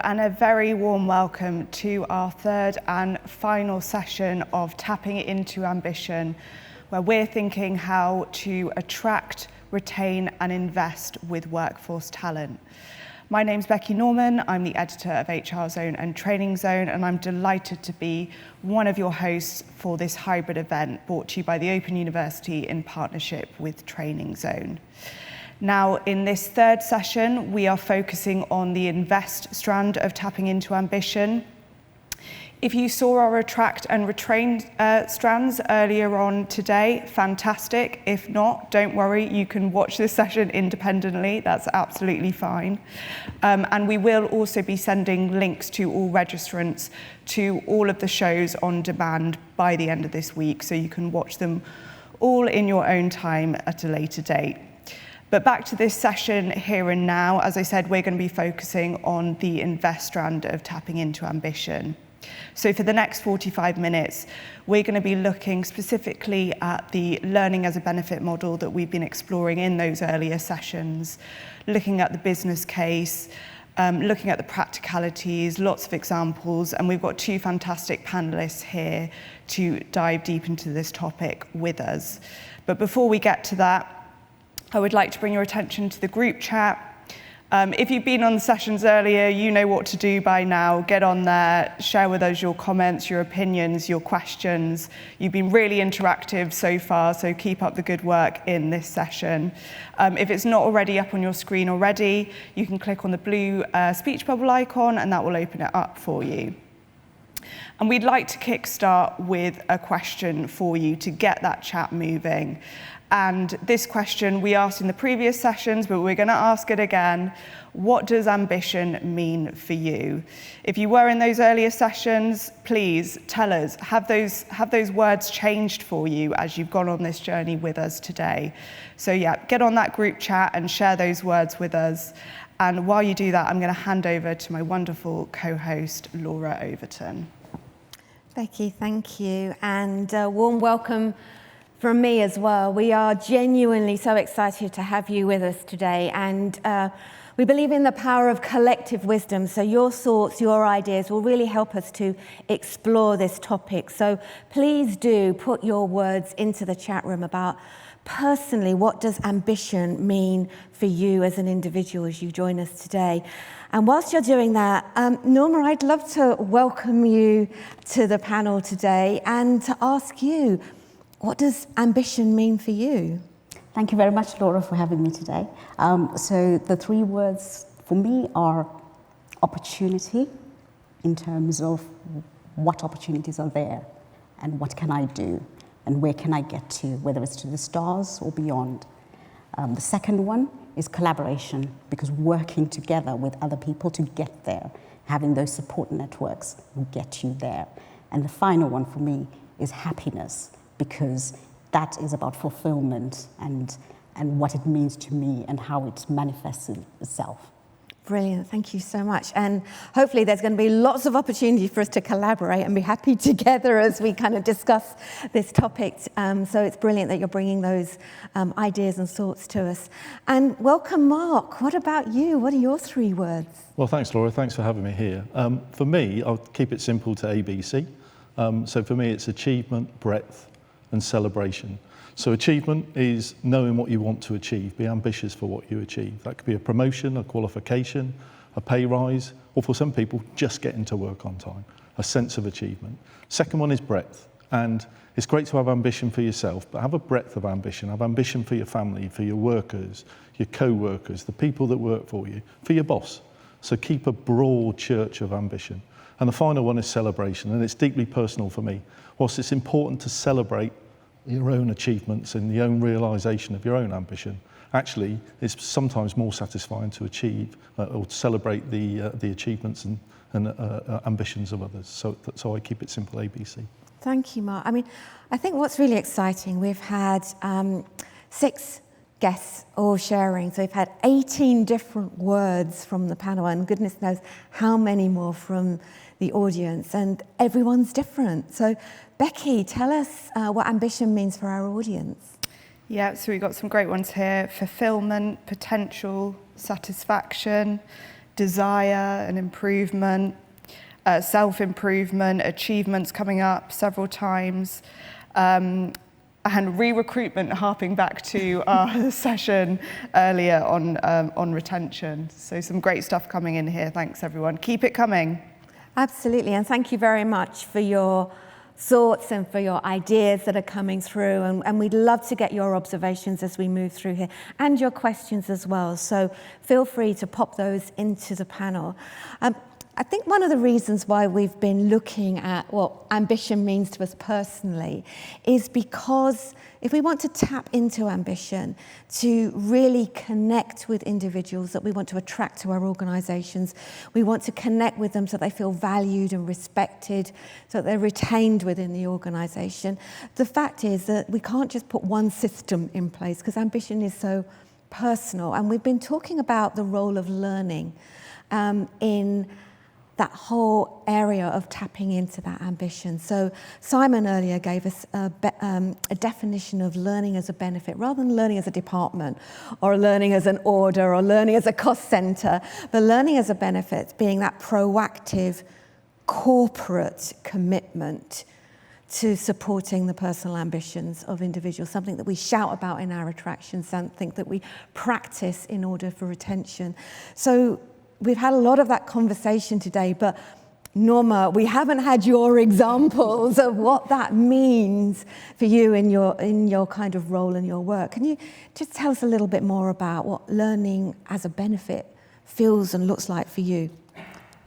and a very warm welcome to our third and final session of Tapping Into Ambition, where we're thinking how to attract, retain and invest with workforce talent. My name's Becky Norman, I'm the editor of HR Zone and TrainingZone, and I'm delighted to be one of your hosts for this hybrid event brought to you by the Open University in partnership with TrainingZone. Now, in this third session, we are focusing on the invest strand of Tapping Into Ambition. If you saw our attract and retrain strands earlier on today, fantastic. If not, don't worry, you can watch this session independently. That's absolutely fine. And we will also be sending links to all registrants to all of the shows on demand by the end of this week, so you can watch them all in your own time at a later date. But back to this session here and now. As I said, we're going to be focusing on the invest strand of Tapping Into Ambition. So for the next 45 minutes, we're going to be looking specifically at the learning as a benefit model that we've been exploring in those earlier sessions, looking at the business case, looking at the practicalities, lots of examples, and we've got two fantastic panelists here to dive deep into this topic with us. But before we get to that, I would like to bring your attention to the group chat. If you've been on the sessions earlier, you know what to do by now. Get on there, share with us your comments, your opinions, your questions. You've been really interactive so far, so keep up the good work in this session. If it's not already up on your screen already, you can click on the blue speech bubble icon and that will open it up for you. And we'd like to kickstart with a question for you to get that chat moving. And this question we asked in the previous sessions, but we're going to ask it again. What does ambition mean for you? If you were in those earlier sessions, please tell us, have those words changed for you as you've gone on this journey with us today? So yeah, get on that group chat and share those words with us. And while you do that, I'm going to hand over to my wonderful co-host, Laura Overton. Becky, thank you. And a warm welcome from me as well. We are genuinely so excited to have you with us today, and we believe in the power of collective wisdom, so your thoughts, your ideas will really help us to explore this topic. So please do put your words into the chat room about personally, what does ambition mean for you as an individual as you join us today? And whilst you're doing that, Norma, I'd love to welcome you to the panel today and to ask you, what does ambition mean for you? Thank you very much, Laura, for having me today. So the three words for me are opportunity, in terms of what opportunities are there and what can I do and where can I get to, whether it's to the stars or beyond. The second one is collaboration, because working together with other people to get there, having those support networks will get you there. And the final one for me is happiness, because that is about fulfillment and what it means to me and how it manifests itself. Brilliant, thank you so much. And hopefully there's going to be lots of opportunity for us to collaborate and be happy together as we kind of discuss this topic. So it's brilliant that you're bringing those ideas and thoughts to us. And welcome, Mark. What about you? What are your three words? Well, thanks, Laura. Thanks for having me here. For me, I'll keep it simple to ABC. So for me, it's achievement, breadth, and celebration. So achievement is knowing what you want to achieve, be ambitious for what you achieve. That could be a promotion, a qualification, a pay rise, or for some people, just getting to work on time, a sense of achievement. Second one is breadth, and it's great to have ambition for yourself, but have a breadth of ambition. Have ambition for your family, for your workers, your co-workers, the people that work for you, for your boss. So keep a broad church of ambition. And the final one is celebration, and it's deeply personal for me. Whilst it's important to celebrate your own achievements and the own realisation of your own ambition, actually it's sometimes more satisfying to achieve or to celebrate the achievements and ambitions of others. So I keep it simple, ABC. Thank you, Mark. I mean, I think what's really exciting, we've had 6 guests all sharing. So we've had 18 different words from the panel, and goodness knows how many more from the audience, and everyone's different. So Becky, tell us what ambition means for our audience. Yeah, so we've got some great ones here: fulfillment, potential, satisfaction, desire and improvement, self-improvement, achievements coming up several times, and re-recruitment, harping back to our session earlier on retention. So some great stuff coming in here. Thanks, everyone. Keep it coming. Absolutely, and thank you very much for your thoughts and for your ideas that are coming through, and we'd love to get your observations as we move through here, and your questions as well. So feel free to pop those into the panel. I think one of the reasons why we've been looking at what ambition means to us personally is because if we want to tap into ambition to really connect with individuals that we want to attract to our organisations, we want to connect with them so they feel valued and respected, so that they're retained within the organisation. The fact is that we can't just put one system in place because ambition is so personal. And we've been talking about the role of learning in that whole area of tapping into that ambition. So Simon earlier gave us a definition of learning as a benefit, rather than learning as a department or learning as an order or learning as a cost centre, but learning as a benefit being that proactive corporate commitment to supporting the personal ambitions of individuals, something that we shout about in our attractions, something that we practice in order for retention. So we've had a lot of that conversation today, but Norma, we haven't had your examples of what that means for you in your kind of role and your work. Can you just tell us a little bit more about what learning as a benefit feels and looks like for you?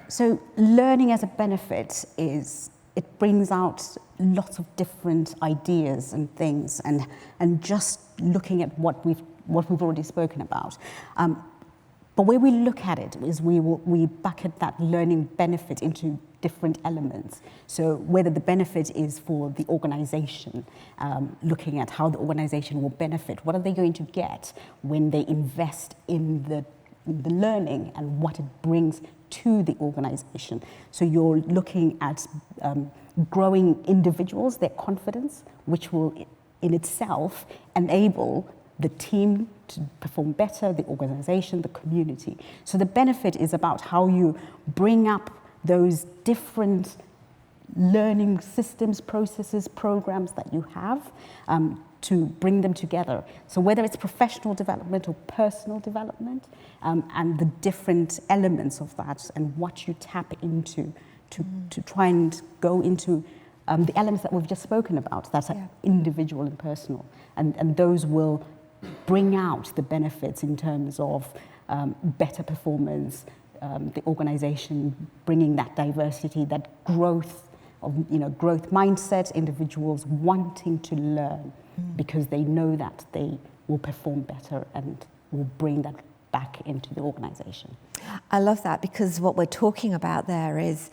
So learning as a benefit it brings out lots of different ideas and things, and just looking at what we've already spoken about. But where we look at it is we bucket that learning benefit into different elements. So whether the benefit is for the organization, looking at how the organization will benefit, what are they going to get when they invest in the learning and what it brings to the organization. So you're looking at growing individuals, their confidence, which will in itself enable the team to perform better, the organization, the community. So the benefit is about how you bring up those different learning systems, processes, programs that you have to bring them together. So whether it's professional development or personal development, and the different elements of that and what you tap into to try and go into the elements that we've just spoken about, that's individual and personal. And those will bring out the benefits in terms of better performance, the organization bringing that diversity, that growth mindset, individuals wanting to learn because they know that they will perform better and will bring that back into the organization. I love that, because what we're talking about there is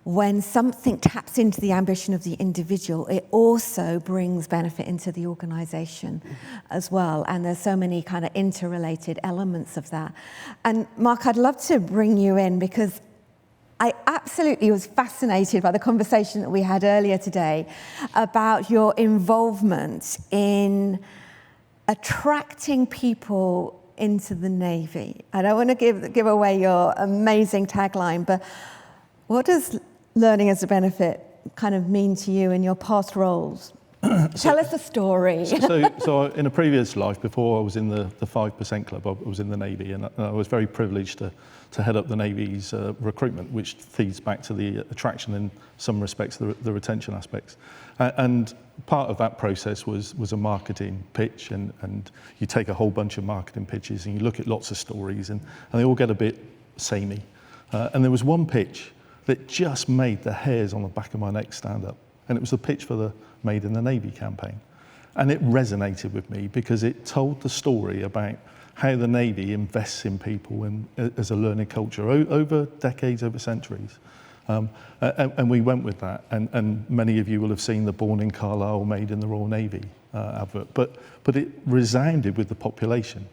when something taps into the ambition of the individual, it also brings benefit into the organization as well. And there's so many kind of interrelated elements of that. And Mark, I'd love to bring you in, because I absolutely was fascinated by the conversation that we had earlier today about your involvement in attracting people into the Navy. I don't want to give away your amazing tagline, but what does learning as a benefit kind of mean to you in your past roles? Tell us a story. So in a previous life, before I was in the 5% Club, I was in the Navy, and I was very privileged to head up the Navy's recruitment, which feeds back to the attraction in some respects, the retention aspects. And part of that process was a marketing pitch, and you take a whole bunch of marketing pitches and you look at lots of stories, and they all get a bit samey. And there was one pitch that just made the hairs on the back of my neck stand up. And it was the pitch for the Made in the Navy campaign. And it resonated with me because it told the story about how the Navy invests in people as a learning culture over decades, over centuries. And we went with that. And many of you will have seen the Born in Carlisle, Made in the Royal Navy advert. But it resounded with the population.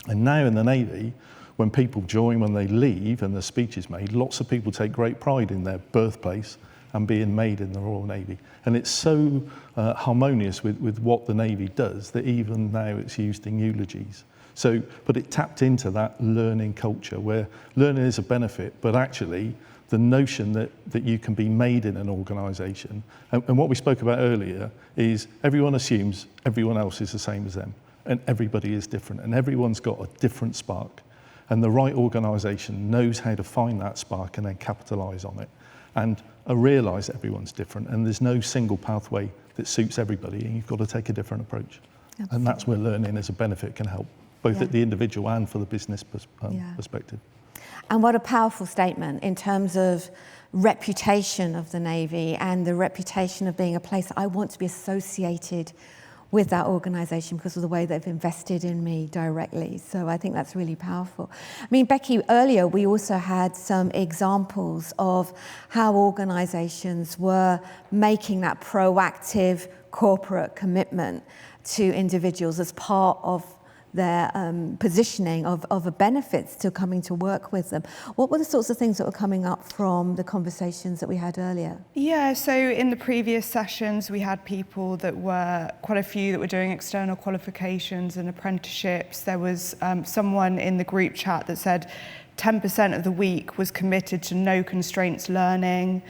And now in the Navy, when people join, when they leave and the speech is made, lots of people take great pride in their birthplace and being made in the Royal Navy. And it's so harmonious with what the Navy does that even now it's used in eulogies. So, but it tapped into that learning culture where learning is a benefit, but actually the notion that you can be made in an organisation, and what we spoke about earlier is everyone assumes everyone else is the same as them, and everybody is different, and everyone's got a different spark. And the right organisation knows how to find that spark and then capitalise on it. And I realise everyone's different, and there's no single pathway that suits everybody, and you've got to take a different approach. Absolutely. And that's where learning as a benefit can help, both at the individual and for the business perspective. And what a powerful statement in terms of reputation of the Navy and the reputation of being a place I want to be associated with that organisation because of the way they've invested in me directly. So I think that's really powerful. I mean, Becky, earlier we also had some examples of how organisations were making that proactive corporate commitment to individuals as part of their positioning of a benefits to coming to work with them. What were the sorts of things that were coming up from the conversations that we had earlier? Yeah, so in the previous sessions we had people that were, quite a few that were doing external qualifications and apprenticeships. There was someone in the group chat that said 10% of the week was committed to no constraints learning,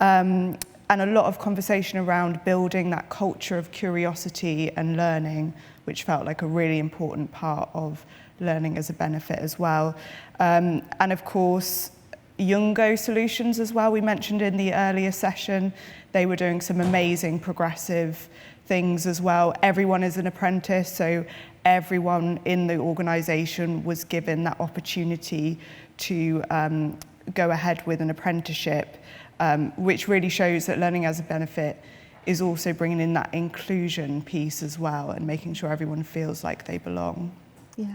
and a lot of conversation around building that culture of curiosity and learning, which felt like a really important part of learning as a benefit as well. And of course, Youngo Solutions as well, we mentioned in the earlier session. They were doing some amazing progressive things as well. Everyone is an apprentice, so everyone in the organisation was given that opportunity to go ahead with an apprenticeship, which really shows that learning as a benefit is also bringing in that inclusion piece as well and making sure everyone feels like they belong. Yeah.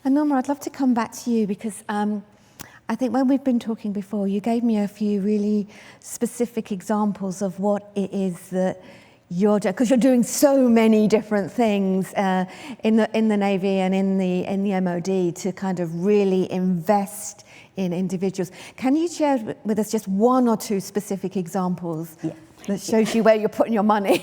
And Norma, I'd love to come back to you because I think when we've been talking before, you gave me a few really specific examples of what it is that you're doing, because you're doing so many different things in the Navy and in the MOD to kind of really invest in individuals. Can you share with us just one or two specific examples that shows you where you're putting your money?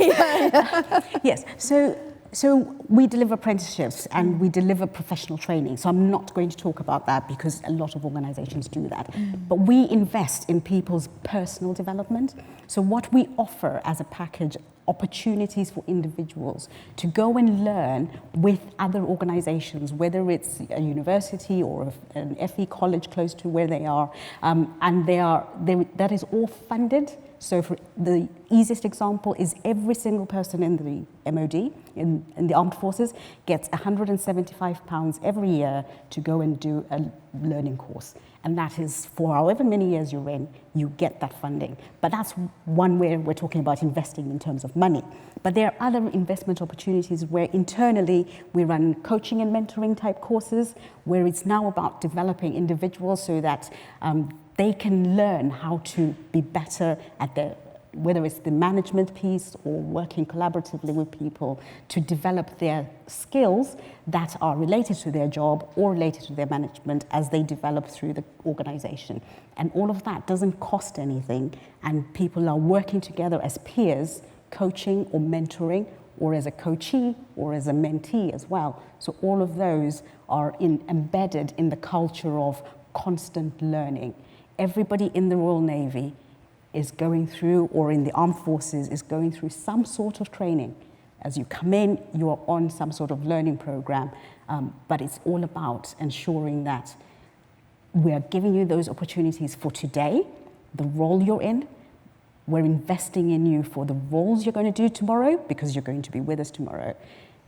Yes. So we deliver apprenticeships and we deliver professional training. So I'm not going to talk about that because a lot of organizations do that. But we invest in people's personal development. So what we offer as a package, opportunities for individuals to go and learn with other organizations, whether it's a university or an FE college close to where they are, and that is all funded. So for the easiest example is every single person in the MOD, in the armed forces, gets £175 every year to go and do a learning course. And that is for however many years you're in, you get that funding. But that's one way we're talking about investing in terms of money. But there are other investment opportunities where internally we run coaching and mentoring type courses, where it's now about developing individuals so that they can learn how to be better at whether it's the management piece or working collaboratively with people to develop their skills that are related to their job or related to their management as they develop through the organization. And all of that doesn't cost anything, and people are working together as peers, coaching or mentoring, or as a coachee or as a mentee as well. So all of those are embedded in the culture of constant learning. Everybody in the Royal Navy is going through, or in the armed forces, is going through some sort of training. As you come in, you are on some sort of learning program, but it's all about ensuring that we are giving you those opportunities for today, the role you're in. We're investing in you for the roles you're going to do tomorrow, because you're going to be with us tomorrow.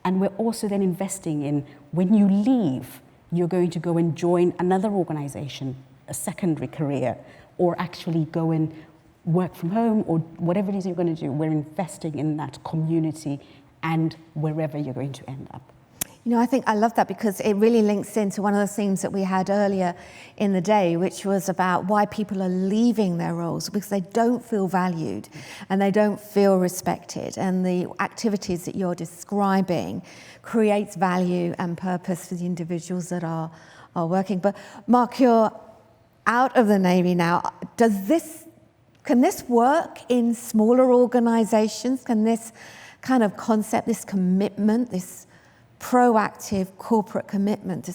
And we're also then investing in when you leave, you're going to go and join another organization, a secondary career, or actually go and work from home, or whatever it is you're going to do. We're investing in that community and wherever you're going to end up. You know, I think I love that because it really links into one of the themes that we had earlier in the day, which was about why people are leaving their roles, because they don't feel valued and they don't feel respected. And the activities that you're describing creates value and purpose for the individuals that are working. But Mark, you're out of the Navy now. Can this work in smaller organizations? Can this kind of concept, this commitment, this proactive corporate commitment to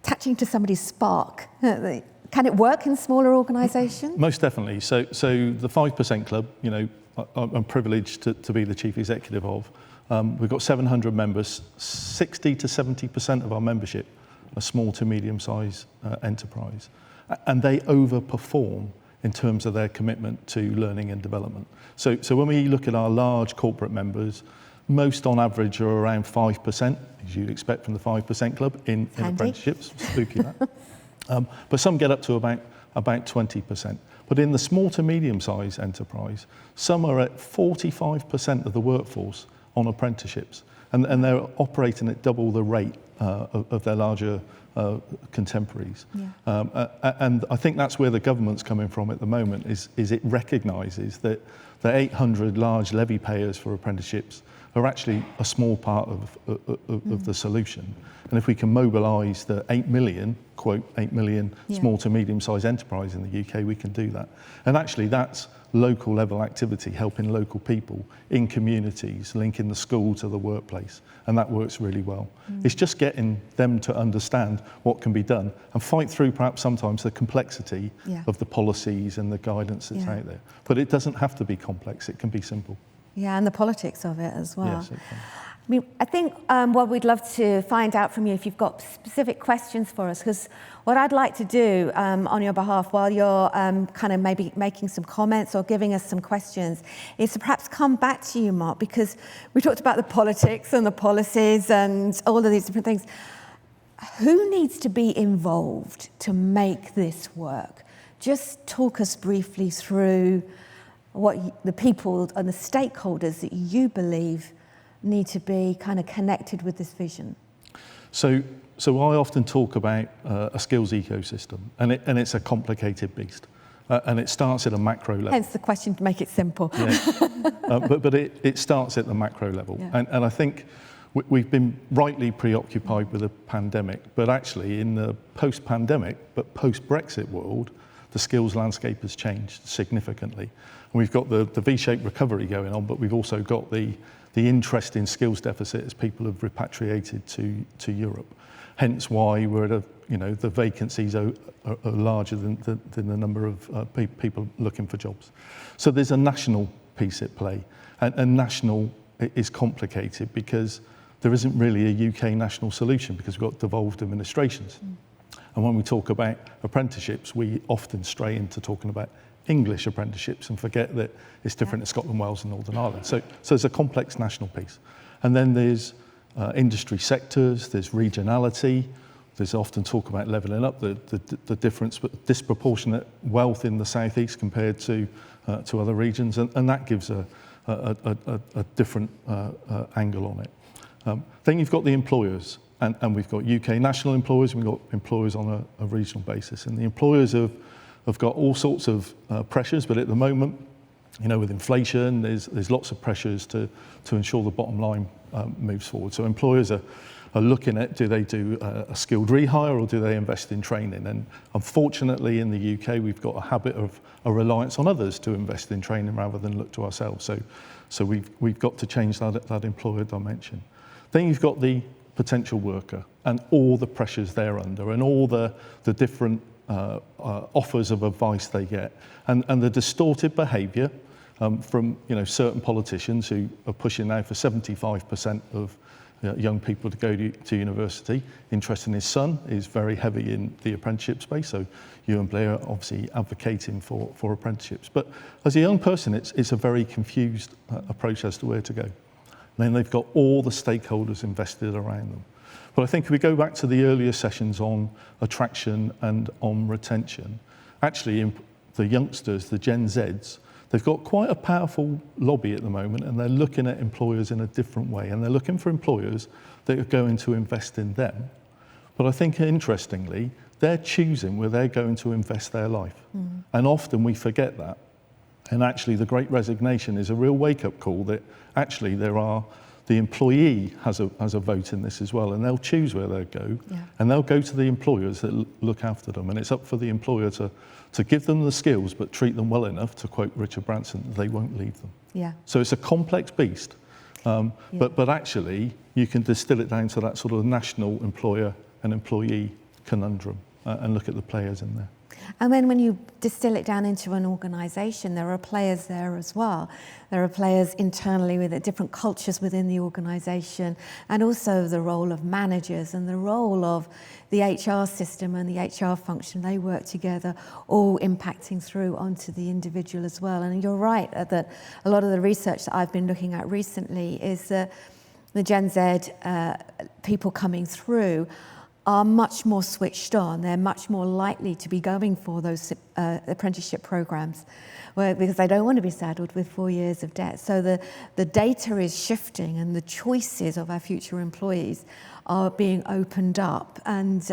attaching to somebody's spark. Can it work in smaller organisations? Most definitely. So the 5% Club, I'm privileged to be the chief executive of. We've got 700 members. 60 to 70% of our membership are small to medium-sized enterprise, and they overperform in terms of their commitment to learning and development. So when we look at our large corporate members, most on average are around 5%, as you'd expect from the 5% Club in apprenticeships. Spooky that. But some get up to about 20%. But in the small to medium-sized enterprise, some are at 45% of the workforce on apprenticeships, and they're operating at double the rate of their larger contemporaries. Yeah. And I think that's where the government's coming from at the moment, is it recognises that the 800 large levy payers for apprenticeships are actually a small part of the solution. And if we can mobilise the 8 million, quote, 8 million small to medium-sized enterprise in the UK, we can do that. And actually that's local level activity, helping local people in communities, linking the school to the workplace, and that works really well. It's just getting them to understand what can be done and fight through perhaps sometimes the complexity of the policies and the guidance that's out there. But it doesn't have to be complex, it can be simple. Yeah, and the politics of it as well. Yes, it can. I think what we'd love to find out from you, if you've got specific questions for us, because what I'd like to do on your behalf while you're kind of maybe making some comments or giving us some questions is to perhaps come back to you, Mark, because we talked about the politics and the policies and all of these different things. Who needs to be involved to make this work? Just talk us briefly through what the people and the stakeholders that you believe need to be kind of connected with this vision. So I often talk about a skills ecosystem, and it's a complicated beast, and it starts at a macro level. Hence the question to make it simple. Yeah. But it starts at the macro level, and I think we've been rightly preoccupied with the pandemic, but actually in the post-pandemic, but post-Brexit world, the skills landscape has changed significantly. And we've got the V-shaped recovery going on, but we've also got the interest in skills deficit as people have repatriated to Europe. Hence why we're at the vacancies are larger than the number of people looking for jobs. So there's a national piece at play, and national is complicated because there isn't really a UK national solution because we've got devolved administrations. And when we talk about apprenticeships, we often stray into talking about English apprenticeships and forget that it's different in Scotland, Wales and Northern Ireland. So there's a complex national piece. And then there's industry sectors, there's regionality, there's often talk about levelling up, the difference, but disproportionate wealth in the southeast compared to other regions, and that gives a different angle on it. Then you've got the employers, and we've got UK national employers, and we've got employers on a regional basis, and the employers have got all sorts of pressures, but at the moment, with inflation, there's lots of pressures to ensure the bottom line moves forward. So employers are looking at, do they do a skilled rehire or do they invest in training? And unfortunately in the UK, we've got a habit of a reliance on others to invest in training rather than look to ourselves. So we've got to change that employer dimension. Then you've got the potential worker and all the pressures they're under and all the different offers of advice they get, and the distorted behaviour from certain politicians who are pushing now for 75% of young people to go to university. Interesting, his son is very heavy in the apprenticeship space, so you and Blair are obviously advocating for apprenticeships. But as a young person, it's a very confused approach as to where to go. And then they've got all the stakeholders invested around them. But I think if we go back to the earlier sessions on attraction and on retention, actually the youngsters, the Gen Zs, they've got quite a powerful lobby at the moment, and they're looking at employers in a different way, and they're looking for employers that are going to invest in them. But I think interestingly, they're choosing where they're going to invest their life. And often we forget that. And actually the Great Resignation is a real wake-up call that actually the employee has a vote in this as well, and they'll choose where they'll go, and they'll go to the employers that look after them, and it's up for the employer to give them the skills but treat them well enough, to quote Richard Branson, they won't leave them. Yeah. So it's a complex beast, But actually, you can distill it down to that sort of national employer and employee conundrum and look at the players in there. And then when you distill it down into an organisation, there are players there as well. There are players internally with different cultures within the organisation, and also the role of managers and the role of the HR system and the HR function. They work together, all impacting through onto the individual as well. And you're right that a lot of the research that I've been looking at recently is that the Gen Z people coming through are much more switched on. They're much more likely to be going for those apprenticeship programs because they don't want to be saddled with 4 years of debt. So the data is shifting and the choices of our future employees are being opened up, and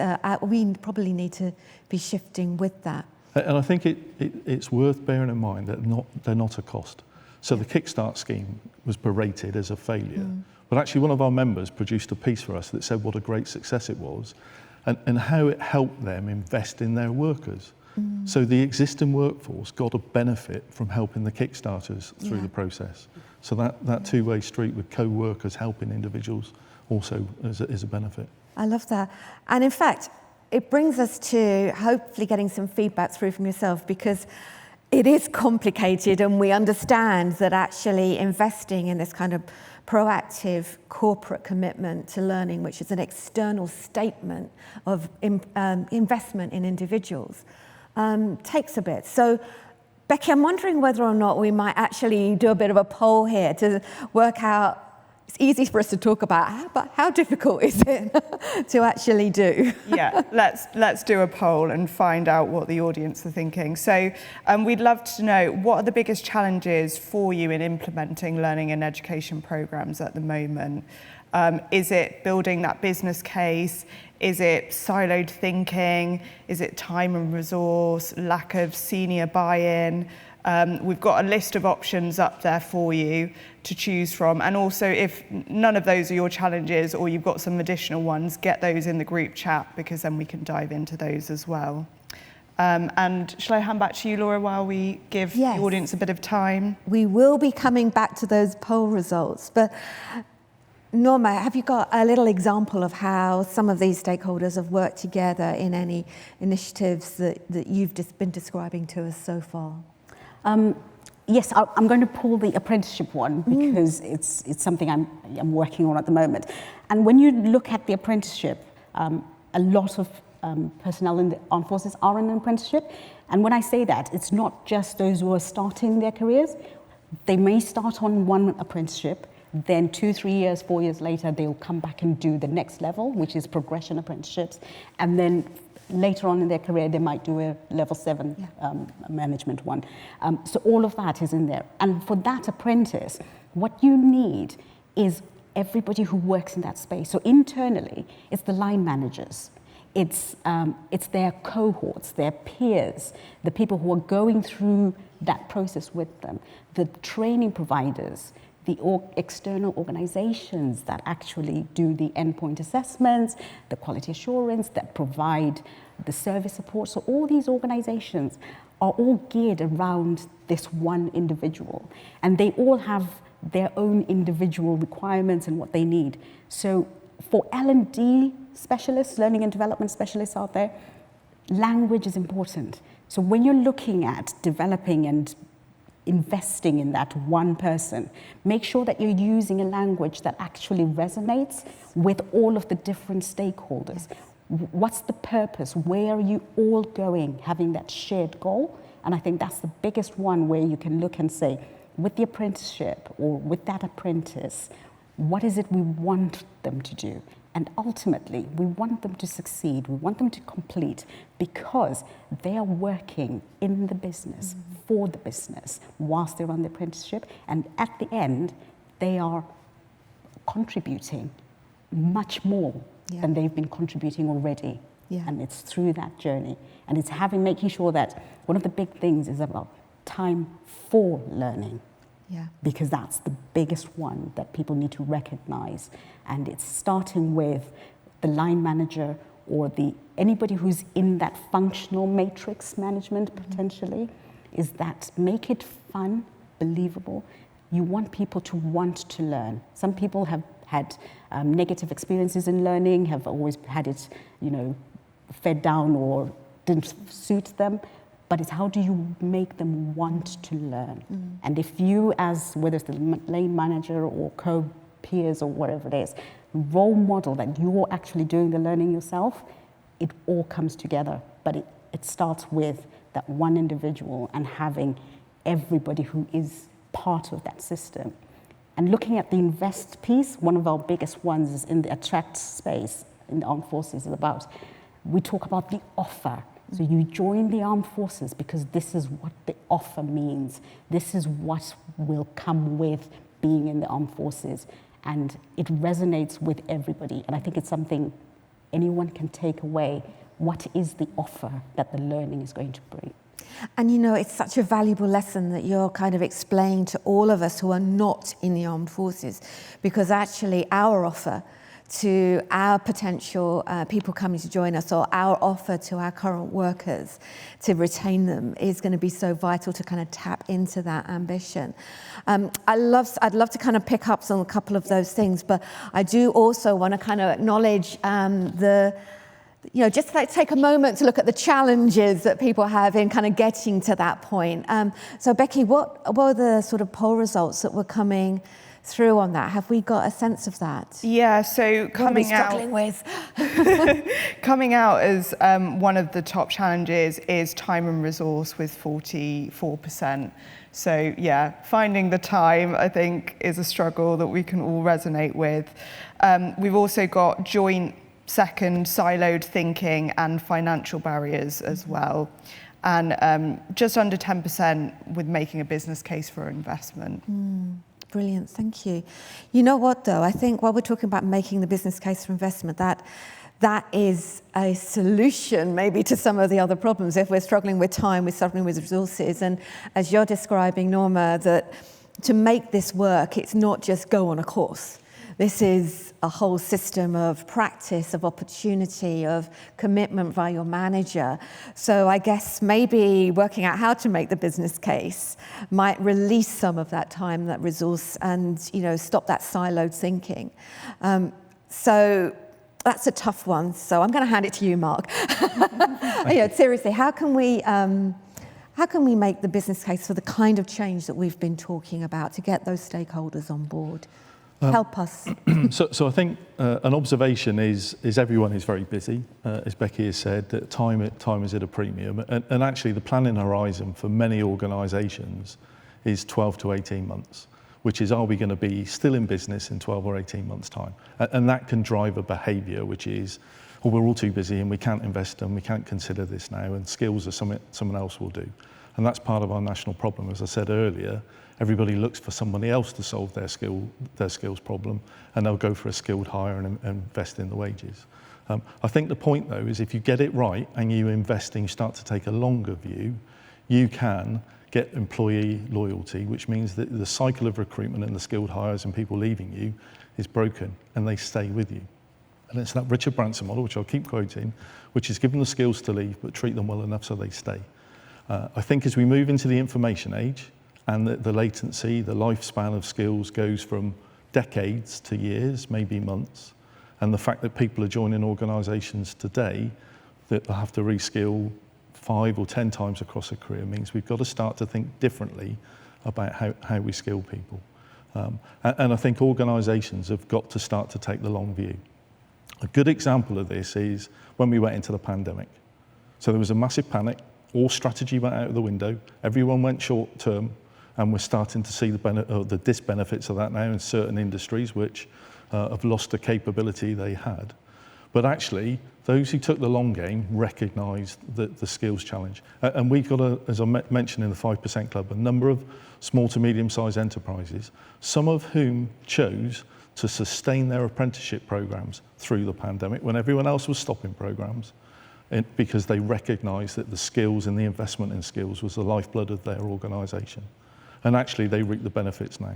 we probably need to be shifting with that. And I think it's worth bearing in mind that they're not a cost. So the Kickstart scheme was berated as a failure. But actually one of our members produced a piece for us that said what a great success it was and how it helped them invest in their workers. So the existing workforce got a benefit from helping the Kickstarters through the process. So that two-way street with co-workers helping individuals also is a benefit. I love that. And in fact, it brings us to hopefully getting some feedback through from yourself, because it is complicated and we understand that actually investing in this kind of proactive corporate commitment to learning, which is an external statement of investment in individuals, takes a bit. So, Becky, I'm wondering whether or not we might actually do a bit of a poll here to work out. It's easy for us to talk about, but how difficult is it to actually do? Yeah, let's do a poll and find out what the audience are thinking. So we'd love to know, what are the biggest challenges for you in implementing learning and education programs at the moment? Is it building that business case? Is it siloed thinking? Is it time and resource, lack of senior buy-in? We've got a list of options up there for you to choose from. And also, if none of those are your challenges or you've got some additional ones, get those in the group chat, because then we can dive into those as well. And shall I hand back to you, Laura, while we give the audience a bit of time? We will be coming back to those poll results. But Norma, have you got a little example of how some of these stakeholders have worked together in any initiatives that you've just been describing to us so far? Yes, I'm going to pull the apprenticeship one because it's something I'm working on at the moment. And when you look at the apprenticeship, a lot of personnel in the armed forces are in an apprenticeship. And when I say that, it's not just those who are starting their careers. They may start on one apprenticeship, then 2, 3 years, 4 years later, they'll come back and do the next level, which is progression apprenticeships. And then later on in their career, they might do a level 7 management one. So all of that is in there. And for that apprentice, what you need is everybody who works in that space. So internally, it's the line managers. It's their cohorts, their peers, the people who are going through that process with them, the training providers, the external organizations that actually do the endpoint assessments, the quality assurance, that provide the service support. So all these organizations are all geared around this one individual, and they all have their own individual requirements and what they need. So for L&D specialists, learning and development specialists out there, language is important. So when you're looking at developing and investing in that one person, make sure that you're using a language that actually resonates with all of the different stakeholders. What's the purpose? Where are you all going? Having that shared goal. And I think that's the biggest one, where you can look and say, with the apprenticeship or with that apprentice, what is it we want them to do? And ultimately, we want them to succeed. We want them to complete, because they are working in the business, for the business, whilst they're on the apprenticeship. And at the end, they are contributing much more than they've been contributing already. And it's through that journey. And it's making sure that one of the big things is about time for learning. Because that's the biggest one that people need to recognize. And it's starting with the line manager or anybody who's in that functional matrix management potentially, is that make it fun, believable, you want people to want to learn. Some people have had negative experiences in learning, have always had it, fed down or didn't suit them. But it's how do you make them want to learn? And if you, as whether it's the lane manager or co-peers or whatever it is, role model that you're actually doing the learning yourself, it all comes together. But it starts with that one individual and having everybody who is part of that system. And looking at the invest piece, one of our biggest ones is in the attract space in the armed forces. We talk about the offer. So you join the armed forces because this is what the offer means. This is what will come with being in the armed forces. And it resonates with everybody. And I think it's something anyone can take away. What is the offer that the learning is going to bring? And it's such a valuable lesson that you're kind of explaining to all of us who are not in the armed forces, because actually our offer to our potential people coming to join us, or our offer to our current workers to retain them, is going to be so vital to kind of tap into that ambition. I'd love to kind of pick up on a couple of those things, but I do also want to kind of acknowledge just like take a moment to look at the challenges that people have in kind of getting to that point. So Becky, what were the sort of poll results that were coming through on that? Have we got a sense of that? Yeah, so coming out as one of the top challenges is time and resource with 44%. So yeah, finding the time, I think, is a struggle that we can all resonate with. We've also got joint second siloed thinking and financial barriers as well. And just under 10% with making a business case for investment. Brilliant, thank you. You know what though, I think while we're talking about making the business case for investment, that is a solution maybe to some of the other problems. If we're struggling with time, we're struggling with resources. And as you're describing, Norma, that to make this work, it's not just go on a course. This is a whole system of practice, of opportunity, of commitment via your manager. So I guess maybe working out how to make the business case might release some of that time, that resource, and stop that siloed thinking. So that's a tough one. So I'm going to hand it to you, Mark. Seriously, how can we make the business case for the kind of change that we've been talking about to get those stakeholders on board? Help us. So I think an observation is everyone is very busy. As Becky has said, that time is at a premium. And actually the planning horizon for many organisations is 12 to 18 months, which is, are we going to be still in business in 12 or 18 months' time? And that can drive a behaviour which is, we're all too busy and we can't invest and we can't consider this now, and skills are something someone else will do. And that's part of our national problem. As I said earlier, everybody looks for somebody else to solve their skills problem, and they'll go for a skilled hire and invest in the wages. I think the point though is if you get it right and you invest and you start to take a longer view, you can get employee loyalty, which means that the cycle of recruitment and the skilled hires and people leaving you is broken and they stay with you. And it's that Richard Branson model, which I'll keep quoting, which is give them the skills to leave but treat them well enough so they stay. I think as we move into the information age, and the latency, the lifespan of skills goes from decades to years, maybe months. And the fact that people are joining organisations today that they'll have to reskill 5 or 10 times across a career means we've got to start to think differently about how we skill people. And I think organisations have got to start to take the long view. A good example of this is when we went into the pandemic. So there was a massive panic, all strategy went out of the window, everyone went short term, and we're starting to see the disbenefits of that now in certain industries which have lost the capability they had. But actually, those who took the long game recognised the skills challenge. And we've got, as I mentioned in the 5% Club, a number of small to medium-sized enterprises, some of whom chose to sustain their apprenticeship programmes through the pandemic when everyone else was stopping programmes, because they recognised that the skills and the investment in skills was the lifeblood of their organisation. And actually they reap the benefits now.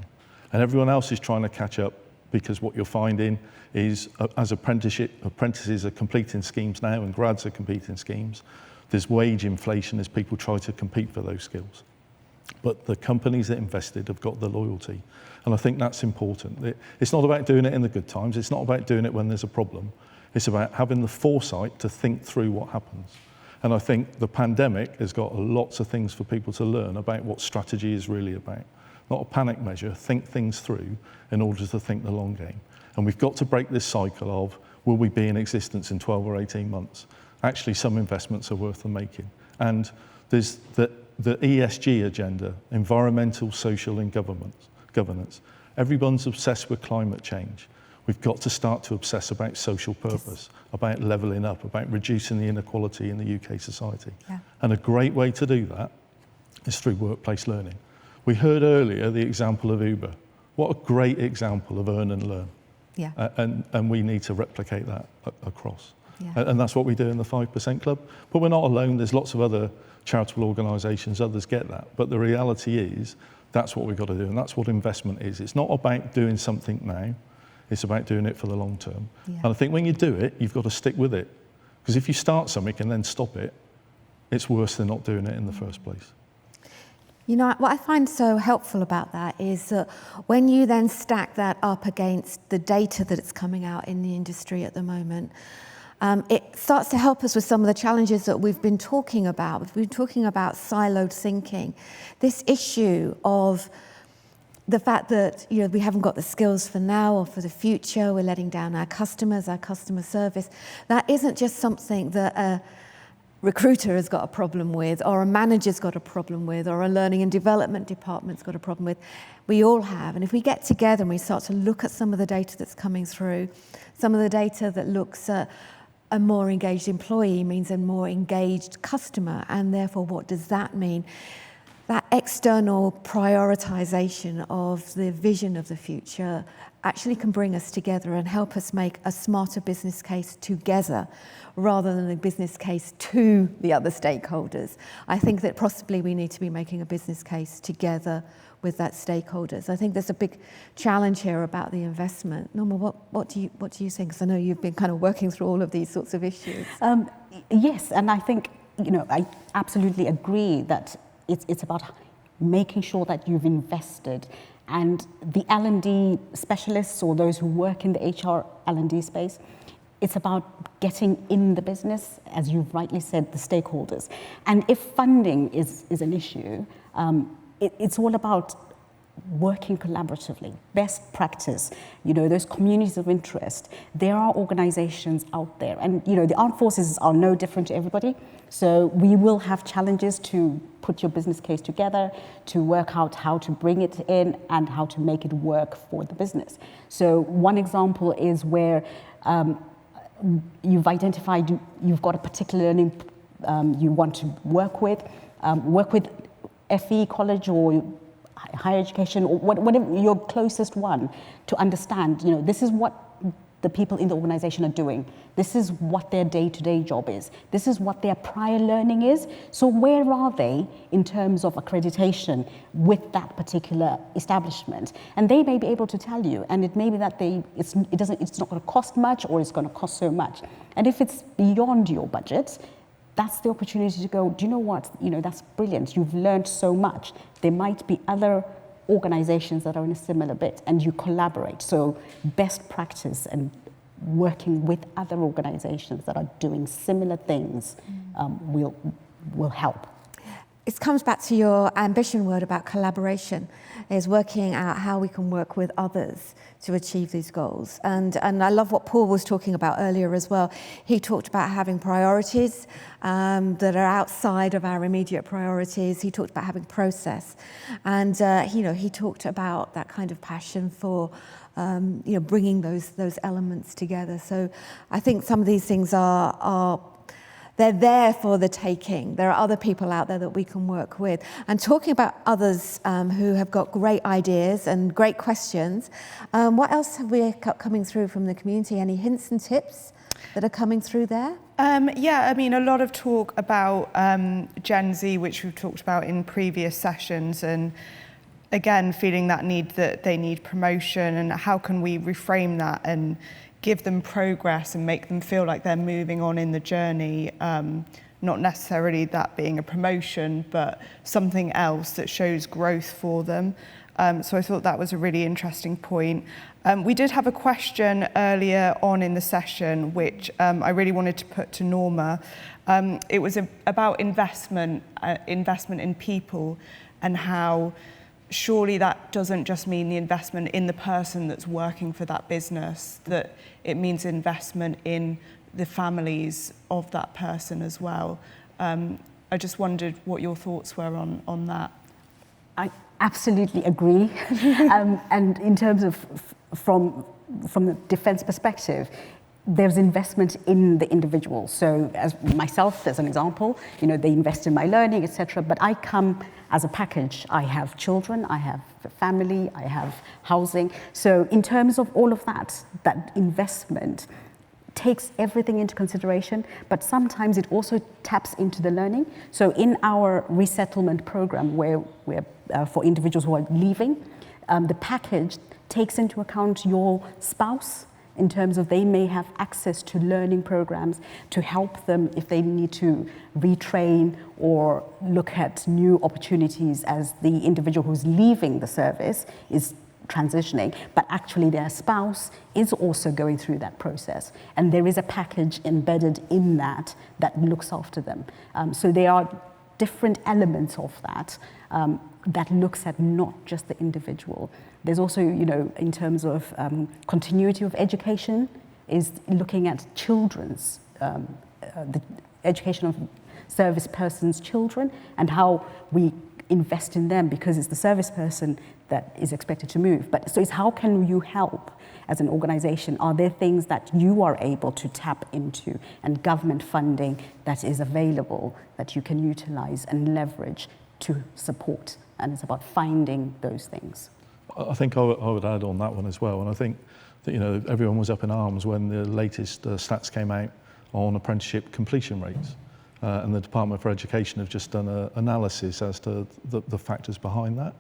And everyone else is trying to catch up, because what you're finding is as apprentices are completing schemes now and grads are completing schemes, there's wage inflation as people try to compete for those skills. but the companies that invested have got the loyalty. And I think that's important. It's not about doing it in the good times. It's not about doing it when there's a problem. It's about having the foresight to think through what happens. And I think the pandemic has got lots of things for people to learn about what strategy is really about. Not a panic measure, think things through in order to think the long game. And we've got to break this cycle of, will we be in existence in 12 or 18 months? Actually, some investments are worth the making. And there's the ESG agenda, environmental, social and governance. Everyone's obsessed with climate change. We've got to start to obsess about social purpose, about levelling up, about reducing the inequality in the UK society. Yeah. And a great way to do that is through workplace learning. We heard earlier the example of Uber. What a great example of earn and learn. Yeah. And we need to replicate that across. Yeah. And that's what we do in the 5% Club. But we're not alone. There's lots of other charitable organisations, others get that. But the reality is, that's what we've got to do. And that's what investment is. It's not about doing something now. It's about doing it for the long term. Yeah. And I think when you do it, you've got to stick with it. Because if you start something and then stop it, it's worse than not doing it in the first place. You know, what I find so helpful about that is that when you then stack that up against the data that is coming out in the industry at the moment, it starts to help us with some of the challenges that we've been talking about. We've been talking about siloed thinking. This issue of the fact that, you know, we haven't got the skills for now or for the future, we're letting down our customers, our customer service. That isn't just something that a recruiter has got a problem with, or a manager's got a problem with, or a learning and development department's got a problem with. We all have. And if we get together and we start to look at some of the data that's coming through, some of the data that looks at a more engaged employee means a more engaged customer, and therefore what does that mean? That external prioritization of the vision of the future actually can bring us together and help us make a smarter business case together rather than a business case to the other stakeholders. I think that possibly we need to be making a business case together with that stakeholders. I think there's a big challenge here about the investment. Norma, what do you think? Because I know you've been kind of working through all of these sorts of issues. Yes, and I think, you know, I absolutely agree that it's about making sure that you've invested, and the L&D specialists or those who work in the HR L&D space, it's about getting in the business, as you've rightly said, the stakeholders. And if funding is an issue, it's all about working collaboratively, best practice, you know, those communities of interest. There are organizations out there, and, you know, the armed forces are no different to everybody. So we will have challenges to put your business case together, to work out how to bring it in and how to make it work for the business. So one example is where you've identified you've got a particular learning you want to work with FE college or higher education or whatever, your closest one, to understand, you know, this is what the people in the organization are doing. This is what their day-to-day job is. This is what their prior learning is. So where are they in terms of accreditation with that particular establishment? And they may be able to tell you, and it may be that it's not going to cost much, or it's going to cost so much. And if it's beyond your budget, that's the opportunity to go, do you know what? You know, that's brilliant. You've learned so much. There might be other organizations that are in a similar bit, and you collaborate. So best practice and working with other organizations that are doing similar things will help. It comes back to your ambition word about collaboration, is working out how we can work with others to achieve these goals. And I love what Paul was talking about earlier as well. He talked about having priorities that are outside of our immediate priorities. He talked about having process. And, you know, he talked about that kind of passion for, you know, bringing those elements together. So I think some of these things they're there for the taking. There are other people out there that we can work with. And talking about others who have got great ideas and great questions, what else have we got coming through from the community? Any hints and tips that are coming through there? Yeah, I mean, a lot of talk about Gen Z, which we've talked about in previous sessions, and again, feeling that need that they need promotion, and how can we reframe that and give them progress and make them feel like they're moving on in the journey not necessarily that being a promotion, but something else that shows growth for them. So I thought that was a really interesting point. We did have a question earlier on in the session, which I really wanted to put to Norma. It was about investment in people, and how surely that doesn't just mean the investment in the person that's working for that business, that it means investment in the families of that person as well. I just wondered what your thoughts were on that. I absolutely agree. And in terms of from the defence perspective, there's investment in the individual. So as myself, as an example, they invest in my learning, etc. But I come as a package. I have children, I have a family, I have housing. So in terms of all of that investment takes everything into consideration, but sometimes it also taps into the learning. So in our resettlement program, where we're for individuals who are leaving, the package takes into account your spouse, in terms of they may have access to learning programs to help them if they need to retrain or look at new opportunities as the individual who's leaving the service is transitioning, but actually their spouse is also going through that process. And there is a package embedded in that looks after them. So there are different elements of that that looks at not just the individual. There's also, in terms of continuity of education, is looking at children's, the education of service persons' children, and how we invest in them, because it's the service person that is expected to move. But so it's how can you help as an organization? Are there things that you are able to tap into, and government funding that is available that you can utilize and leverage to support? And it's about finding those things. I think I would add on that one as well. And I think that, everyone was up in arms when the latest stats came out on apprenticeship completion rates. And the Department for Education have just done an analysis as to the factors behind that.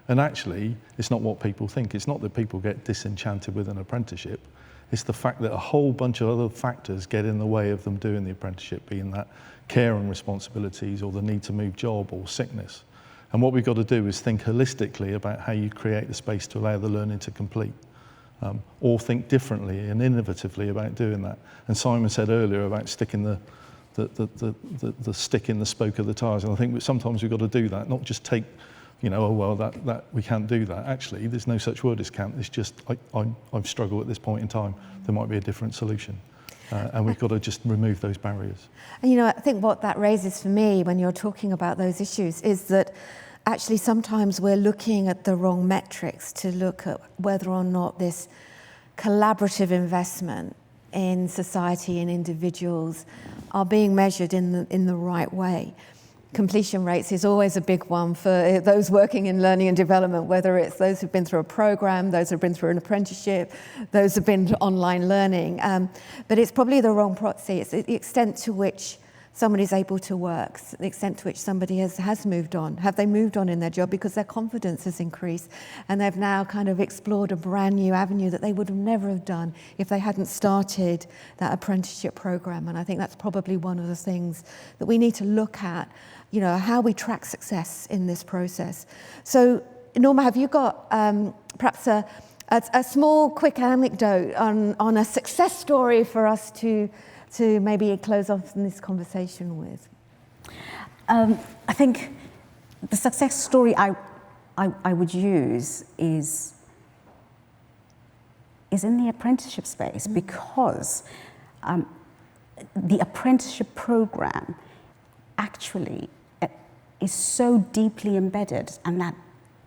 And actually, it's not what people think. It's not that people get disenchanted with an apprenticeship. It's the fact that a whole bunch of other factors get in the way of them doing the apprenticeship, being that care and responsibilities, or the need to move job, or sickness. And what we've got to do is think holistically about how you create the space to allow the learning to complete, or think differently and innovatively about doing that. And Simon said earlier about sticking the stick in the spoke of the tyres. And I think sometimes we've got to do that, not just take, that we can't do that. Actually, there's no such word as can't. It's just, I've struggled at this point in time. There might be a different solution. And we've got to just remove those barriers. And I think what that raises for me when you're talking about those issues is that actually sometimes we're looking at the wrong metrics to look at whether or not this collaborative investment in society and individuals are being measured in the right way. Completion rates is always a big one for those working in learning and development, whether it's those who've been through a program, those who've been through an apprenticeship, those who've been online learning. But it's probably the wrong proxy. It's the extent to which somebody's able to work, the extent to which somebody has moved on. Have they moved on in their job because their confidence has increased and they've now kind of explored a brand new avenue that they would have never have done if they hadn't started that apprenticeship program? And I think that's probably one of the things that we need to look at, how we track success in this process. So, Norma, have you got perhaps a small, quick anecdote on a success story for us to maybe close off this conversation with? I think the success story I would use is in the apprenticeship space, because the apprenticeship program actually is so deeply embedded, and that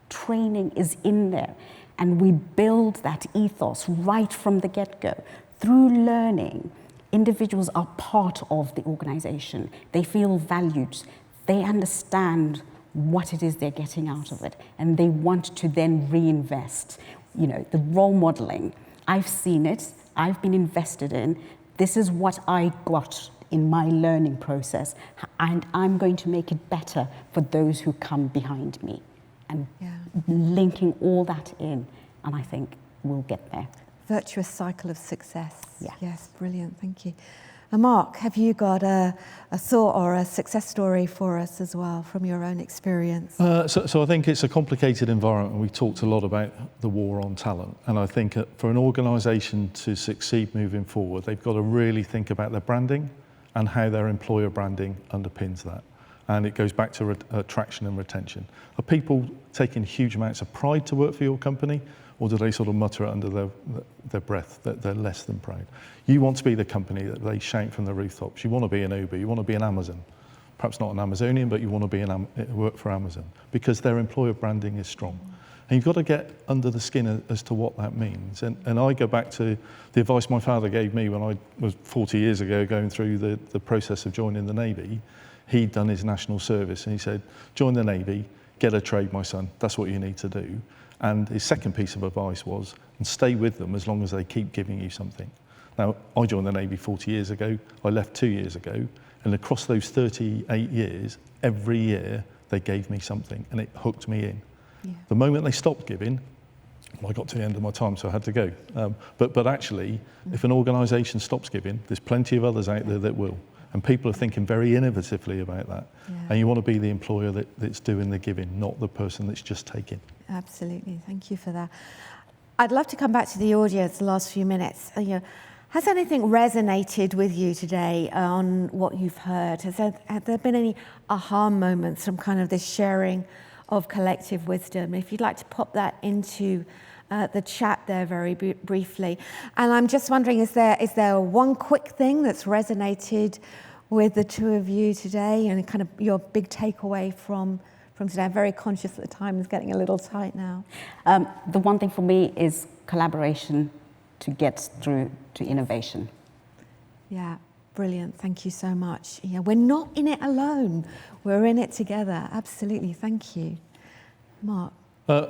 training is in there, and we build that ethos right from the get-go. Through learning, individuals are part of the organization. They feel valued. They understand what it is they're getting out of it, and they want to then reinvest. The role modeling, I've seen it, I've been invested in. This is what I got in my learning process, and I'm going to make it better for those who come behind me. And linking all that in, and I think we'll get there. Virtuous cycle of success. Yeah. Yes, brilliant, thank you. Mark, have you got a thought or a success story for us as well from your own experience? So I think it's a complicated environment. We talked a lot about the war on talent, and I think for an organisation to succeed moving forward, they've got to really think about their branding and how their employer branding underpins that. And it goes back to attraction and retention. Are people taking huge amounts of pride to work for your company, or do they sort of mutter it under their breath that they're less than proud? You want to be the company that they shout from the rooftops. You want to be an Uber, you want to be an Amazon. Perhaps not an Amazonian, but you want to be work for Amazon, because their employer branding is strong. And you've got to get under the skin as to what that means. And I go back to the advice my father gave me when I was 40 years ago going through the process of joining the Navy. He'd done his national service, and he said, join the Navy, get a trade, my son. That's what you need to do. And his second piece of advice was, and stay with them as long as they keep giving you something. Now, I joined the Navy 40 years ago. I left 2 years ago. And across those 38 years, every year they gave me something, and it hooked me in. Yeah. The moment they stopped giving, I got to the end of my time, so I had to go. But actually, if an organisation stops giving, there's plenty of others out there that will. And people are thinking very innovatively about that. Yeah. And you want to be the employer that's doing the giving, not the person that's just taking. Absolutely, thank you for that. I'd love to come back to the audience the last few minutes. Has anything resonated with you today on what you've heard? Have there been any aha moments from kind of this sharing of collective wisdom? If you'd like to pop that into the chat there very briefly. And I'm just wondering, is there one quick thing that's resonated with the two of you today, and kind of your big takeaway from today? I'm very conscious that the time is getting a little tight now. The one thing for me is collaboration to get through to innovation. Yeah, brilliant. Thank you so much. Yeah, we're not in it alone. We're in it together. Absolutely. Thank you. Mark?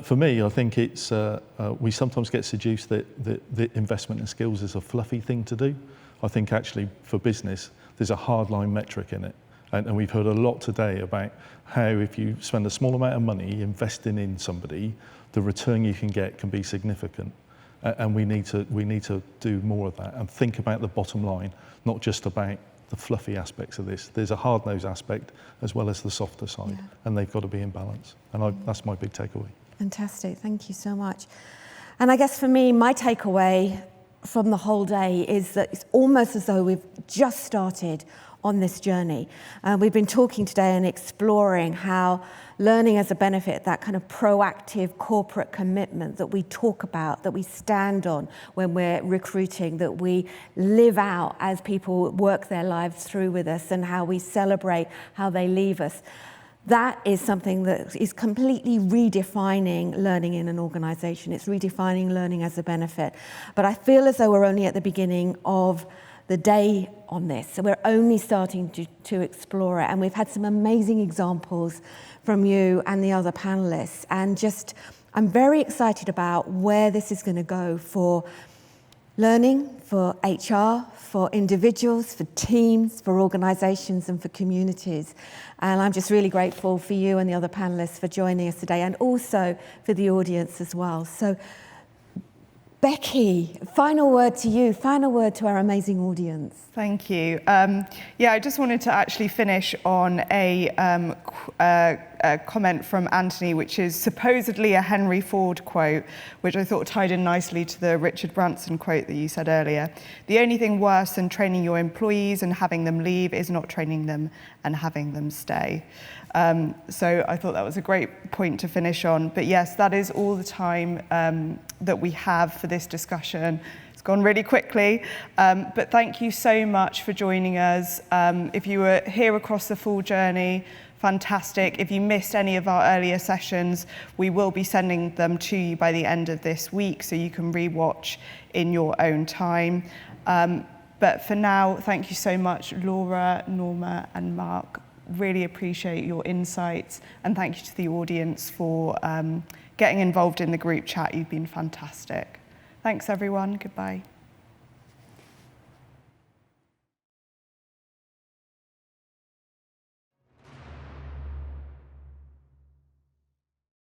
For me, I think it's we sometimes get seduced that the investment in skills is a fluffy thing to do. I think actually for business, there's a hardline metric in it. And we've heard a lot today about how if you spend a small amount of money investing in somebody, the return you can get can be significant. And we need to do more of that and think about the bottom line, not just about the fluffy aspects of this. There's a hard-nosed aspect as well as the softer side, and they've got to be in balance. And that's my big takeaway. Fantastic, thank you so much. And I guess for me, my takeaway from the whole day is that it's almost as though we've just started on this journey. We've been talking today and exploring how learning as a benefit, that kind of proactive corporate commitment that we talk about, that we stand on when we're recruiting, that we live out as people work their lives through with us, and how we celebrate how they leave us. That is something that is completely redefining learning in an organisation. It's redefining learning as a benefit. But I feel as though we're only at the beginning of the day on this. So we're only starting to explore it. And we've had some amazing examples from you and the other panelists. And I'm very excited about where this is going to go for learning, for HR, for individuals, for teams, for organisations and for communities. And I'm just really grateful for you and the other panellists for joining us today, and also for the audience as well. So Becky, final word to you, final word to our amazing audience. Thank you. I just wanted to actually finish on a comment from Anthony, which is supposedly a Henry Ford quote, which I thought tied in nicely to the Richard Branson quote that you said earlier. The only thing worse than training your employees and having them leave is not training them and having them stay. So I thought that was a great point to finish on. But yes, that is all the time that we have for this discussion. It's gone really quickly, but thank you so much for joining us. If you were here across the full journey, fantastic. If you missed any of our earlier sessions, we will be sending them to you by the end of this week, so you can rewatch in your own time. But for now, thank you so much, Laura, Norma, and Mark. Really appreciate your insights, and thank you to the audience for getting involved in the group chat. You've been fantastic. Thanks, everyone. Goodbye.